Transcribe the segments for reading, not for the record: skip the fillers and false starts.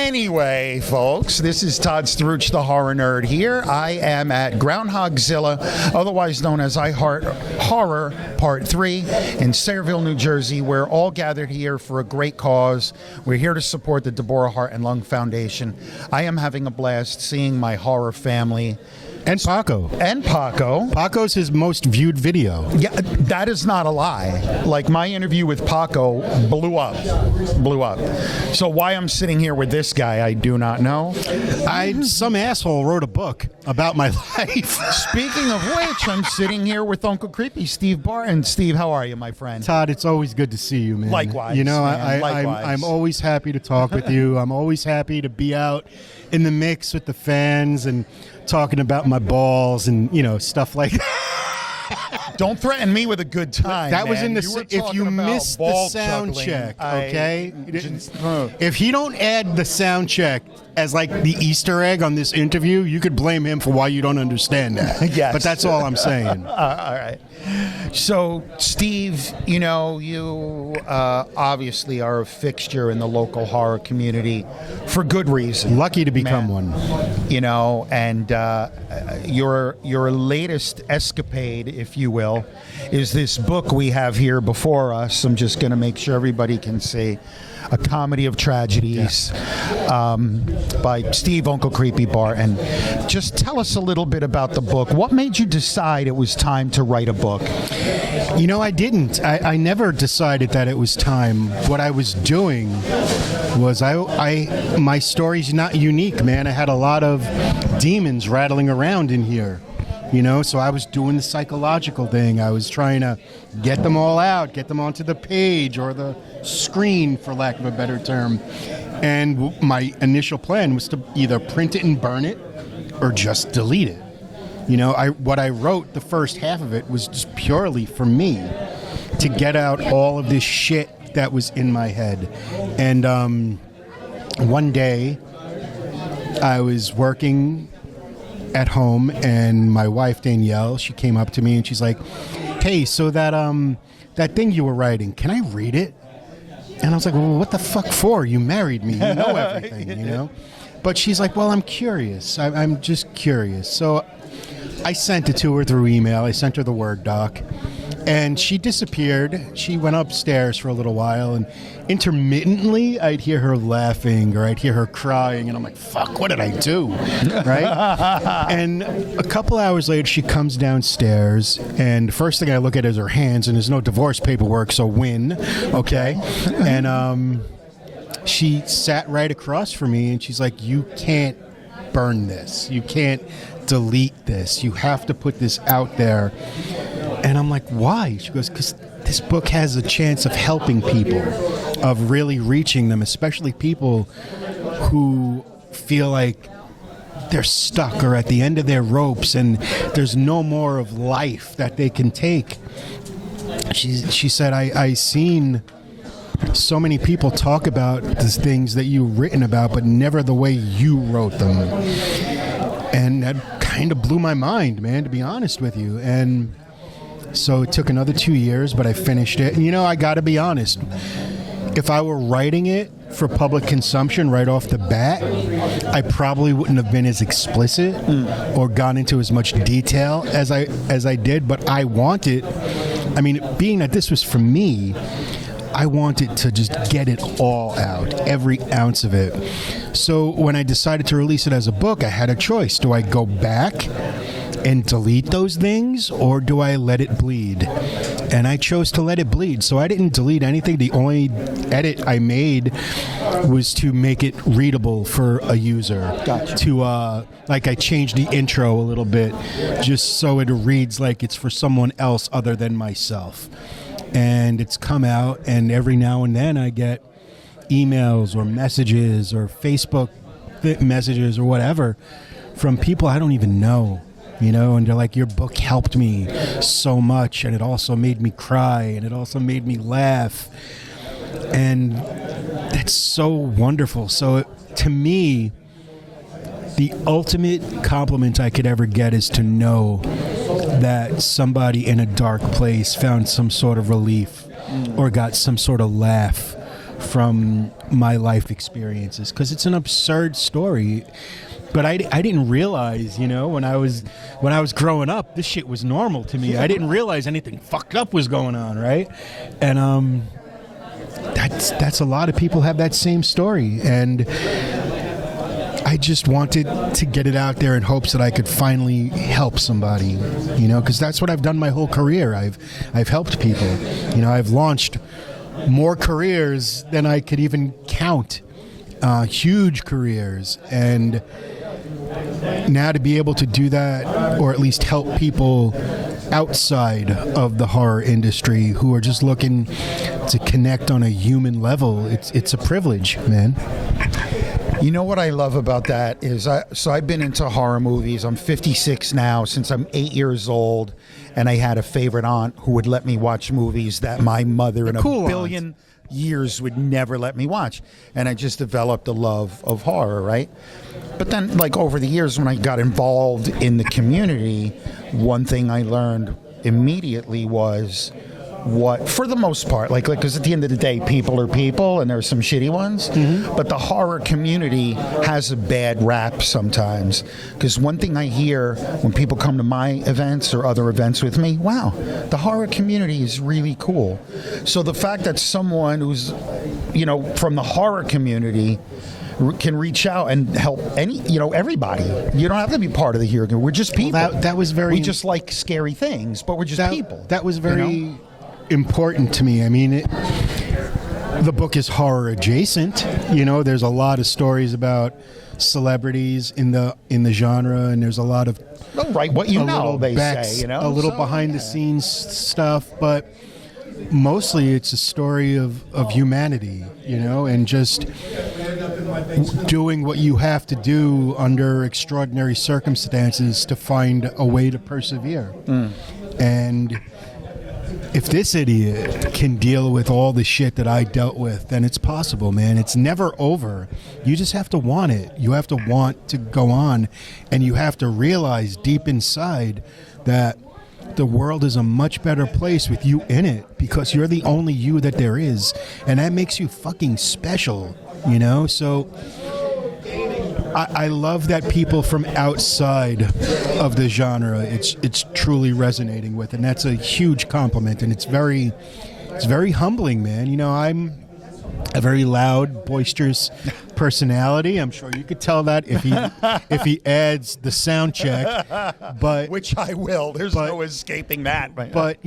Anyway, folks, this is Todd Struch, the horror nerd here. I am at Groundhogzilla, otherwise known as I Heart Horror Part 3 in Sayreville, New Jersey. We're all gathered here for a great cause. We're here to support the Deborah Heart and Lung Foundation. I am having a blast seeing my horror family. And Paco. Paco's his most viewed video. Yeah, that is not a lie. Like, my interview with Paco blew up. So why I'm sitting here with this guy, I do not know. Some asshole wrote a book about my life. Speaking of which, I'm sitting here with Uncle Creepy, Steve Barton. Steve, how are you, my friend? Todd, it's always good to see you, man. Likewise. You know, man, likewise. I'm always happy to talk with you. I'm always happy to be out in the mix with the fans and talking about my balls and, you know, stuff like that. Don't threaten me with a good time. That was man. in the if you missed the sound check, okay? If he don't add the sound check as like the Easter egg on this interview, you could blame him for why you don't understand that. Yes. But that's all I'm saying. All right. So, Steve, you know, you obviously are a fixture in the local horror community for good reason. Lucky to become one. You know, and your latest escapade, if you will, is this book we have here before us. I'm just going to make sure everybody can see. A Comedy of Tragedies, by Steve Uncle Creepy Barton. Just tell us a little bit about the book. What made you decide it was time to write a book? You know, I didn't. I never decided that it was time. What I was doing was my story's not unique, man. I had a lot of demons rattling around in here. You know, so I was doing the psychological thing. I was trying to get them all out, get them onto the page or the screen, for lack of a better term. And my initial plan was to either print it and burn it or just delete it. You know, what I wrote, the first half of it, was just purely for me to get out all of this shit that was in my head. And one day I was working at home, and my wife Danielle, she came up to me and she's like, "Hey, so that thing you were writing, can I read it?" And I was like, "Well, what the fuck for? You married me, you know everything, you know." But she's like, "Well, I'm curious. I'm just curious." So I sent it to her through email. I sent her the Word doc, and she disappeared. She went upstairs for a little while, and intermittently I'd hear her laughing or I'd hear her crying, and I'm like, fuck, what did I do? Right? And a couple hours later, she comes downstairs, and the first thing I look at is her hands, and there's no divorce paperwork, so win, okay? And she sat right across from me, and she's like, "You can't burn this. You can't delete this. You have to put this out there." And I'm like, "Why?" She goes, "Because this book has a chance of helping people, of really reaching them, especially people who feel like they're stuck or at the end of their ropes and there's no more of life that they can take." She said, I seen so many people talk about the things that you've written about, but never the way you wrote them. And that kind of blew my mind, man, to be honest with you. And so it took another 2 years, but I finished it. And, you know, I got to be honest. If I were writing it for public consumption right off the bat, I probably wouldn't have been as explicit or gone into as much detail as I did. But I wanted, I mean, being that this was for me, I wanted to just get it all out, every ounce of it. So when I decided to release it as a book, I had a choice. Do I go back and delete those things, or do I let it bleed? And I chose to let it bleed. So I didn't delete anything. The only edit I made was to make it readable for a user. Gotcha. To like, I changed the intro a little bit just so it reads like it's for someone else other than myself. And it's come out, and every now and then I get emails or messages or Facebook messages or whatever from people I don't even know, you know, and they're like, "Your book helped me so much, and it also made me cry, and it also made me laugh." And that's so wonderful. So to me, the ultimate compliment I could ever get is to know that somebody in a dark place found some sort of relief or got some sort of laugh from my life experiences, because it's an absurd story. But I didn't realize, when I was growing up, this shit was normal to me. I didn't realize anything fucked up was going on, right? And that's a lot of people have that same story, and I just wanted to get it out there in hopes that I could finally help somebody, because that's what I've done my whole career. I've helped people. I've launched more careers than I could even count, huge careers, and now to be able to do that, or at least help people outside of the horror industry who are just looking to connect on a human level, it's a privilege, man. You know what I love about that is, I've been into horror movies. I'm 56 now, since I'm 8 years old, and I had a favorite aunt who would let me watch movies that my mother in a billion years would never let me watch, and I just developed a love of horror, right? But then, like, over the years, when I got involved in the community, one thing I learned immediately was what, for the most part, like, because at the end of the day, people are people, and there's some shitty ones, but the horror community has a bad rap sometimes. Because one thing I hear when people come to my events or other events with me, wow, the horror community is really cool. So the fact that someone who's, from the horror community can reach out and help everybody. You don't have to be part of the hero. We're just people. Well, that was very. We just like scary things, but we're just people. That was very important to me. I mean, the book is horror adjacent. There's a lot of stories about celebrities in the genre, and there's a lot of what they say. A little behind the scenes stuff, but mostly it's a story of humanity, and just doing what you have to do under extraordinary circumstances to find a way to persevere. And if this idiot can deal with all the shit that I dealt with, then it's possible, man. It's never over. You just have to want it. You have to want to go on, and you have to realize deep inside that the world is a much better place with you in it, because you're the only you that there is, and that makes you fucking special, So I love that people from outside of the genre, it's truly resonating with, and that's a huge compliment, and it's very humbling, man. I'm a very loud, boisterous personality. I'm sure you could tell that if he adds the sound check, but which I will. There's no escaping that. But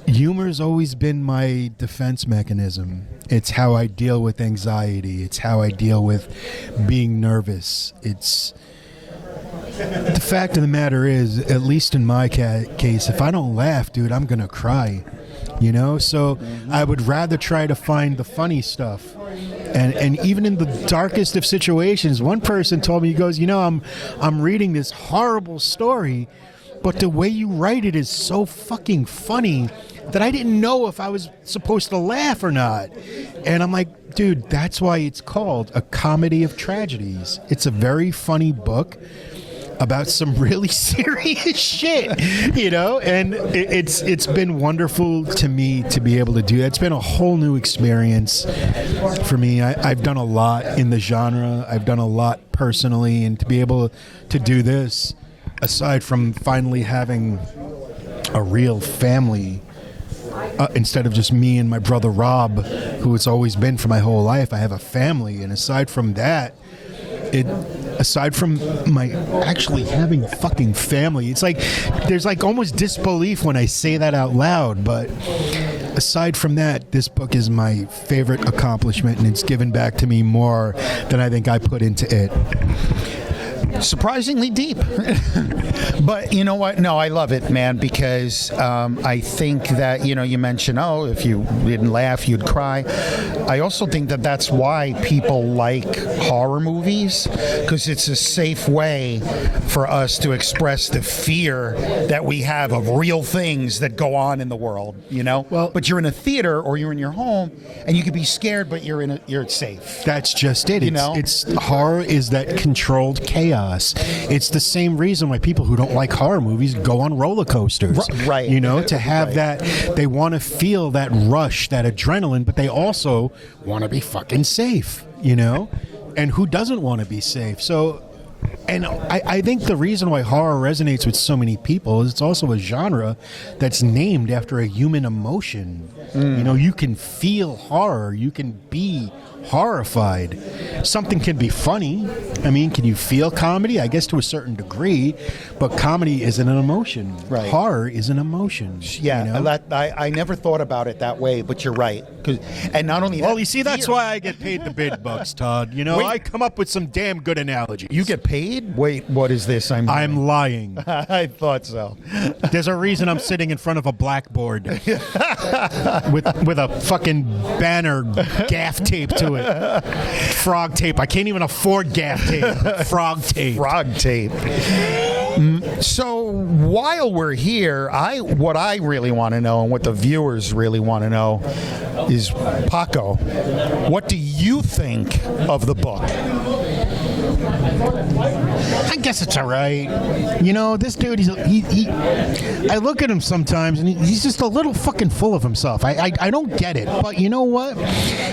humor's always been my defense mechanism. It's how I deal with anxiety. It's how I deal with being nervous. It's the fact of the matter is, at least in my case, if I don't laugh, dude, I'm gonna cry. So I would rather try to find the funny stuff. And even in the darkest of situations, one person told me, he goes, I'm reading this horrible story, but the way you write it is so fucking funny that I didn't know if I was supposed to laugh or not. And I'm like, dude, that's why it's called A Comedy of Tragedies. It's a very funny book about some really serious shit, and it's been wonderful to me to be able to do that. It's been a whole new experience for me. I've done a lot in the genre. I've done a lot personally, and to be able to do this, aside from finally having a real family, instead of just me and my brother Rob, who it's always been for my whole life, I have a family, and aside from that, aside from my actually having a fucking family, it's like there's like almost disbelief when I say that out loud, but aside from that, this book is my favorite accomplishment, and it's given back to me more than I think I put into it. Surprisingly deep. But you know what? No, I love it, man, because I think that, you mentioned, if you didn't laugh, you'd cry. I also think that that's why people like horror movies, because it's a safe way for us to express the fear that we have of real things that go on in the world, Well, but you're in a theater or you're in your home, and you could be scared, but you're safe. That's just it. It's horror is that controlled chaos. chaos. It's the same reason why people who don't like horror movies go on roller coasters. Right. You know, to have that, they want to feel that rush, that adrenaline, but they also want to be fucking safe, you know? And who doesn't want to be safe? So, and I think the reason why horror resonates with so many people is it's also a genre that's named after a human emotion. You know, you can feel horror. You can be horrified. Something can be funny. I mean, can you feel comedy? I guess to a certain degree, but comedy isn't an emotion. Right. Horror is an emotion. Yeah, you know? I never thought about it that way, but you're right. And not only that, Well, you see, that's why I get paid the big bucks, Todd. You know, Wait. I come up with some damn good analogies. you get paid? Wait, what is this? I'm lying. I thought so. There's a reason I'm sitting in front of a blackboard with a fucking banner gaff tape to it. Frog tape. I can't even afford gaff tape. Frog tape. Frog tape. So while we're here, what I really want to know and what the viewers really want to know is, Paco, what do you think of the book? I guess it's all right. You know, this dude, I look at him sometimes and he's just a little fucking full of himself. I don't get it. But you know what?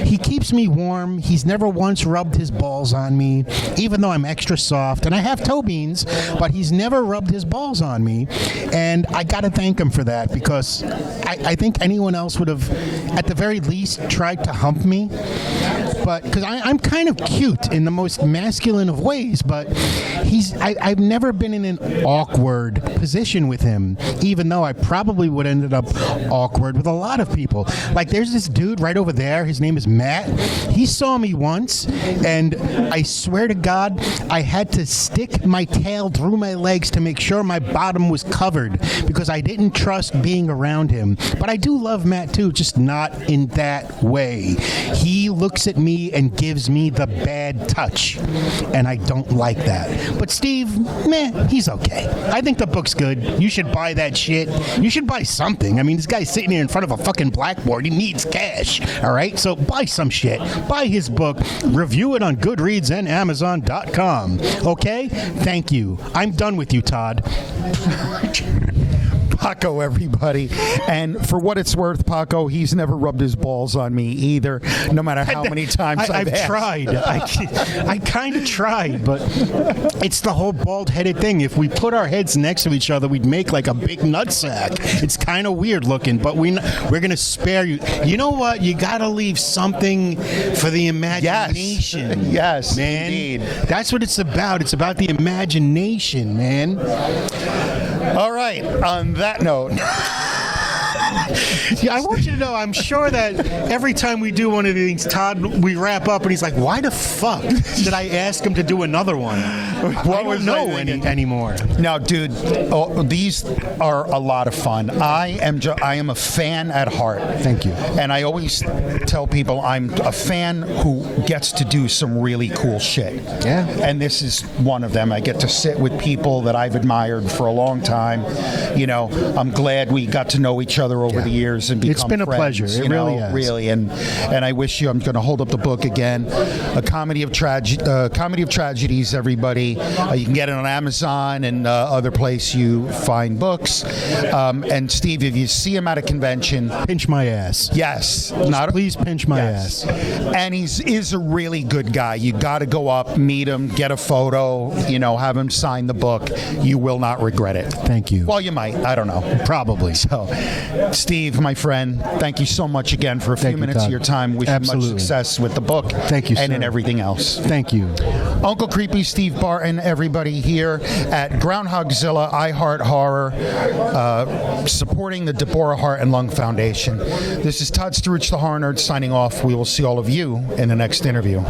He keeps me warm. He's never once rubbed his balls on me, even though I'm extra soft. And I have toe beans, but he's never rubbed his balls on me. And I got to thank him for that, because I think anyone else would have, at the very least, tried to hump me. But because I'm kind of cute in the most masculine of ways, but I've never been in an awkward position with him, even though I probably would ended up awkward with a lot of people. Like, there's this dude right over there. His name is Matt. He saw me once, and I swear to God, I had to stick my tail through my legs to make sure my bottom was covered, because I didn't trust being around him. But I do love Matt too, just not in that way. He looks at me and gives me the bad touch, and I don't like that. But Steve, meh, he's okay. I think the book's good. You should buy that shit. You should buy something. I mean, this guy's sitting here in front of a fucking blackboard. He needs cash, all right? So buy some shit. Buy his book. Review it on Goodreads and Amazon.com, okay? Thank you. I'm done with you, Todd. Paco, everybody. And for what it's worth, Paco, he's never rubbed his balls on me either, no matter how many times I've asked. Tried. I kind of tried, but it's the whole bald-headed thing. If we put our heads next to each other, we'd make like a big nutsack. It's kind of weird looking, but we're going to spare you. You know what? You got to leave something for the imagination. Yes, man. indeed. That's what it's about. It's about the imagination, man. All right, on that note. Yeah, I want you to know, I'm sure that every time we do one of these, Todd, we wrap up and he's like, why the fuck did I ask him to do another one? I don't know anymore. Now, dude, these are a lot of fun. I am a fan at heart. Thank you. And I always tell people I'm a fan who gets to do some really cool shit. Yeah. And this is one of them. I get to sit with people that I've admired for a long time. You know, I'm glad we got to know each other over the years and become It's been a friends, pleasure. It really has. Really. And I wish you. I'm going to hold up the book again. A comedy of tragedies. Everybody. You can get it on Amazon and other place you find books. And Steve, if you see him at a convention, pinch my ass. Yes. Please pinch my ass. And is a really good guy. You got to go up, meet him, get a photo, have him sign the book. You will not regret it. Thank you. Well, you might. I don't know. Probably. So, Steve, my friend, thank you so much again for a few minutes of your time. Wish you much success with the book. Thank you, and sir. in everything else. Thank you. Uncle Creepy, Steve Barton, everybody here at Groundhogzilla, I Heart Horror, supporting the Deborah Heart and Lung Foundation. This is Todd Struch, the Horror Nerd, signing off. We will see all of you in the next interview.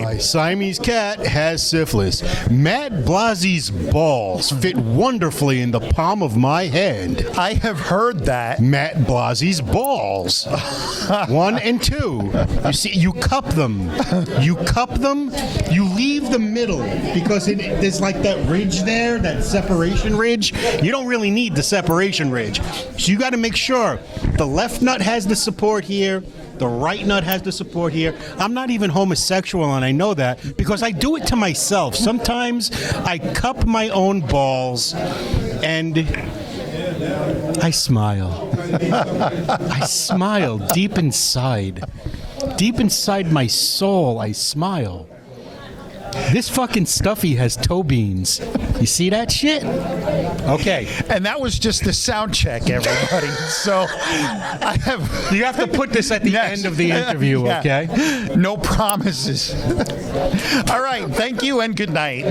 My Siamese cat has syphilis. Matt Blasie's balls fit wonderfully in the palm of my hand. I have heard that. Matt Blasie's balls. 1 and 2. You see, you cup them. You cup them. You leave the middle because there's like that ridge there, that separation ridge. You don't really need the separation ridge. So you got to make sure the left nut has the support here. The right nut has the support here. I'm not even homosexual, and I know that because I do it to myself. Sometimes I cup my own balls, and I smile. I smile deep inside. Deep inside my soul, I smile. This fucking stuffy has toe beans. You see that shit? Okay. And that was just the sound check, everybody. So You have to put this at the end of the interview, Yeah. okay? No promises. All right. Thank you and good night.